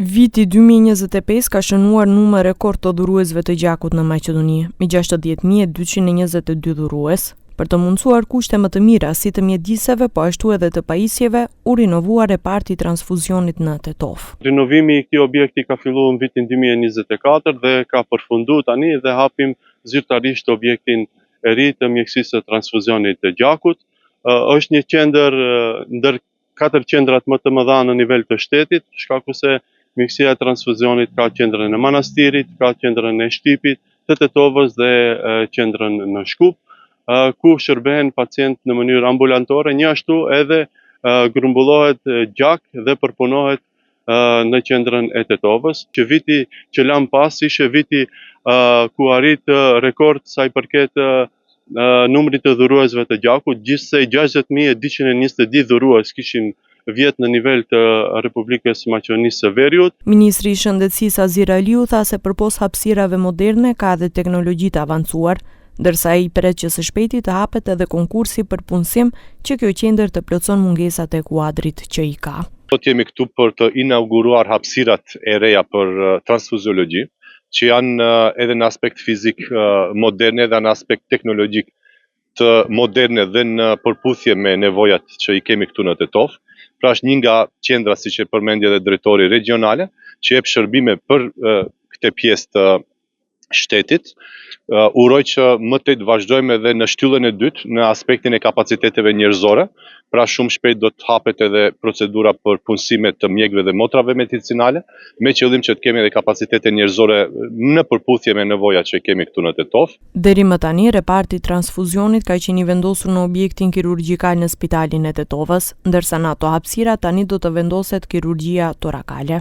Viti 2025 ka shënuar numër rekord të dhuruesve të gjakut në Maqedoni, me 60.222 dhurues, për të mundësuar kushte më të mira si të mjediseve, po ashtu edhe të pajisjeve, u rinovua reparti transfuzionit në Tetov. Rinovimi i këtij objekti ka filluar në vitin 2024 dhe ka përfunduar tani dhe hapim zyrtarisht objektin e ri të mjekësisë së transfuzionit të gjakut. Është një qendër ndër 4 qendrat më të mëdha në nivel të shtetit, shkaku se mjekësia e transfuzionit ka qendrën e Manastirit, ka qendrën e Shtipit, të Tetovës dhe qendrën në Shkup, ku shërben pacient në mënyrë ambulantore, njështu edhe grumbullohet gjak dhe përpunohet në qendrën e Tetovës. Që viti që lam pas ishte viti ku arrit rekord sa i përket numrit të dhuruesve të gjakut, gjithsej 60.222 dhurues kishim vjet në nivel të Republikës Maqedonisë së Veriut. Ministri i Shëndetësisë Azir Aliu tha se përpos hapësirave moderne ka edhe teknologji të avancuar, ndërsa ai pret që së shpejti të hapet edhe konkursi për punësim që kjo qendër të plotson mungesat e kuadrit që i ka. Sot jemi këtu për të inauguruar hapësirat e reja për transfuziologji, që janë edhe në aspekt fizik moderne dhe në aspekt teknologjik të moderne dhe në përputhje me nevojat që i kemi këtu në Tetov. Pra është një nga qendra, siç e përmendi edhe drejtori regionale, që jep shërbime për këtë pjesë të shtetit. Uroj që më tej të vazhdojmë edhe në shtyllën e dytë në aspektin e kapaciteteve njerëzore. Pra shumë shpejt do të hapet edhe procedura për punësime të mjekëve dhe motrave medicinale, me qëllim që të kemi edhe kapacitete njerëzore në përputhje me nevojat që kemi këtu në Tetov. Deri më tani, reparti transfuzionit ka qenë i vendosur në objektin kirurgjikal në spitalin e Tetovës, ndërsa në ato hapësira tani do të vendoset kirurgjia torakale.